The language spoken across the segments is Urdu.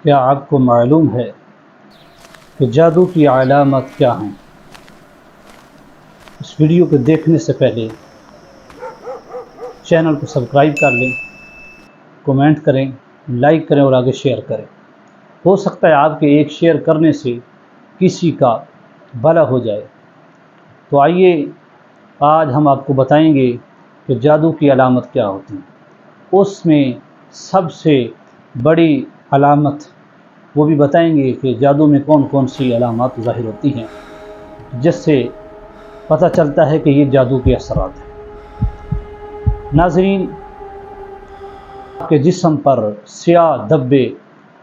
کیا آپ کو معلوم ہے کہ جادو کی علامات کیا ہیں؟ اس ویڈیو کو دیکھنے سے پہلے چینل کو سبسکرائب کر لیں، کومنٹ کریں، لائک کریں اور آگے شیئر کریں۔ ہو سکتا ہے آپ کے ایک شیئر کرنے سے کسی کا بھلا ہو جائے۔ تو آئیے آج ہم آپ کو بتائیں گے کہ جادو کی علامت کیا ہوتی ہیں۔ اس میں سب سے بڑی علامت وہ بھی بتائیں گے کہ جادو میں کون کون سی علامات ظاہر ہوتی ہیں، جس سے پتہ چلتا ہے کہ یہ جادو کے اثرات ہیں۔ ناظرین، آپ کے جسم پر سیاہ دھبے،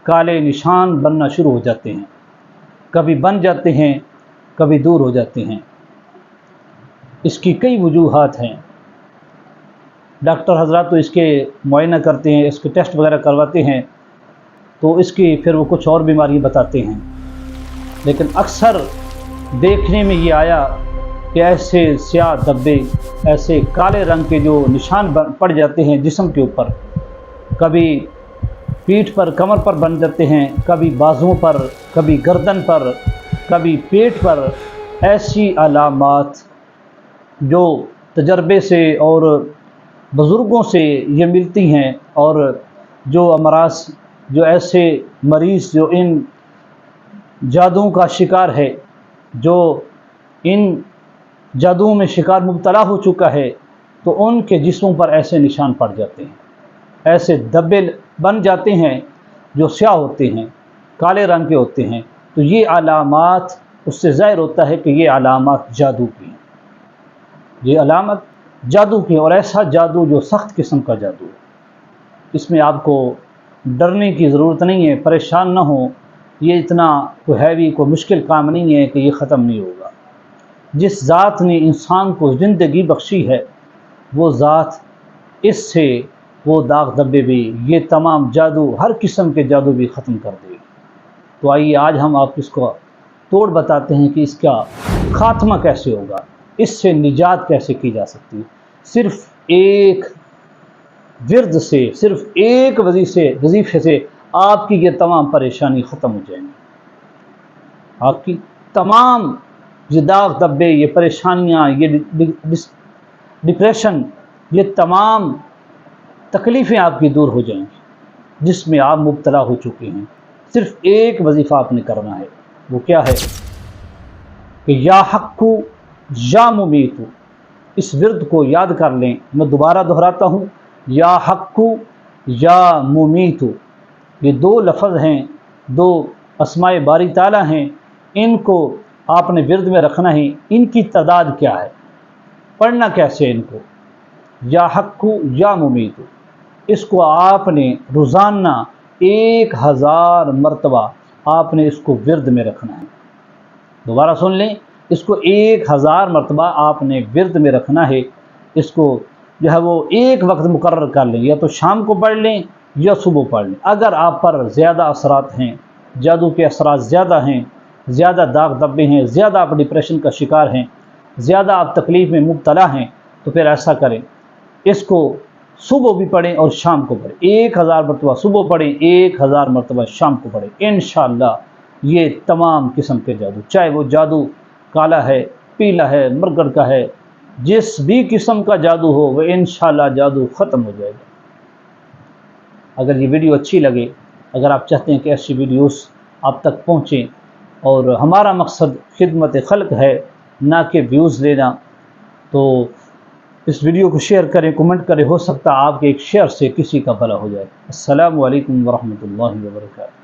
کالے نشان بننا شروع ہو جاتے ہیں، کبھی بن جاتے ہیں، کبھی دور ہو جاتے ہیں۔ اس کی کئی وجوہات ہیں۔ ڈاکٹر حضرات تو اس کے معائنہ کرتے ہیں، اس کے ٹیسٹ وغیرہ کرواتے ہیں، تو اس کی پھر وہ کچھ اور بیماری بتاتے ہیں۔ لیکن اکثر دیکھنے میں یہ آیا کہ ایسے سیاہ دھبے، ایسے کالے رنگ کے جو نشان پڑ جاتے ہیں جسم کے اوپر، کبھی پیٹھ پر، کمر پر بن جاتے ہیں، کبھی بازوؤں پر، کبھی گردن پر، کبھی پیٹ پر۔ ایسی علامات جو تجربے سے اور بزرگوں سے یہ ملتی ہیں، اور جو امراض، جو ایسے مریض جو ان جادوؤں کا شکار ہے، جو ان جادوؤں میں شکار مبتلا ہو چکا ہے، تو ان کے جسموں پر ایسے نشان پڑ جاتے ہیں، ایسے دھبے بن جاتے ہیں جو سیاہ ہوتے ہیں، کالے رنگ کے ہوتے ہیں۔ تو یہ علامات، اس سے ظاہر ہوتا ہے کہ یہ علامات جادو کی ہیں، یہ علامت جادو کی ہے، اور ایسا جادو جو سخت قسم کا جادو ہے۔ اس میں آپ کو ڈرنے کی ضرورت نہیں ہے، پریشان نہ ہوں۔ یہ اتنا کوئی ہیوی، کوئی مشکل کام نہیں ہے کہ یہ ختم نہیں ہوگا۔ جس ذات نے انسان کو زندگی بخشی ہے، وہ ذات اس سے وہ داغ دھبے بھی، یہ تمام جادو، ہر قسم کے جادو بھی ختم کر دے گی۔ تو آئیے آج ہم آپ اس کو توڑ بتاتے ہیں کہ اس کا خاتمہ کیسے ہوگا، اس سے نجات کیسے کی جا سکتی ہے۔ صرف ایک ورد سے، صرف ایک وظیفے سے آپ کی یہ تمام پریشانی ختم ہو جائیں گی۔ آپ کی تمام یہ داغ دھبے، یہ پریشانیاں، یہ ڈپریشن، یہ تمام تکلیفیں آپ کی دور ہو جائیں گی جس میں آپ مبتلا ہو چکے ہیں۔ صرف ایک وظیفہ آپ نے کرنا ہے، وہ کیا ہے کہ یا حق یا ممیت۔ اس ورد کو یاد کر لیں، میں دوبارہ دہراتا ہوں، یا حق یا ممیت۔ یہ دو لفظ ہیں، دو اسماء باری تعالیٰ ہیں، ان کو آپ نے ورد میں رکھنا ہے۔ ان کی تعداد کیا ہے، پڑھنا کیسے ان کو، یا حق یا ممیت۔ اس کو آپ نے روزانہ 1000 مرتبہ آپ نے اس کو ورد میں رکھنا ہے۔ دوبارہ سن لیں، اس کو 1000 مرتبہ آپ نے ورد میں رکھنا ہے۔ اس کو جو ہے وہ ایک وقت مقرر کر لیں، یا تو شام کو پڑھ لیں یا صبح پڑھ لیں۔ اگر آپ پر زیادہ اثرات ہیں، جادو کے اثرات زیادہ ہیں، زیادہ داغ دھبے ہیں، زیادہ آپ ڈپریشن کا شکار ہیں، زیادہ آپ تکلیف میں مبتلا ہیں، تو پھر ایسا کریں، اس کو صبح بھی پڑھیں اور شام کو پڑھیں۔ 1000 مرتبہ صبح پڑھیں، 1000 مرتبہ شام کو پڑھیں۔ انشاءاللہ یہ تمام قسم کے جادو، چاہے وہ جادو کالا ہے، پیلا ہے، مرگڑ کا ہے، جس بھی قسم کا جادو ہو، وہ انشاءاللہ جادو ختم ہو جائے گا۔ اگر یہ ویڈیو اچھی لگے، اگر آپ چاہتے ہیں کہ ایسی ویڈیوز آپ تک پہنچیں، اور ہمارا مقصد خدمت خلق ہے، نہ کہ ویوز لینا، تو اس ویڈیو کو شیئر کریں، کمنٹ کریں۔ ہو سکتا ہے آپ کے ایک شیئر سے کسی کا بھلا ہو جائے۔ السلام علیکم ورحمۃ اللہ وبرکاتہ۔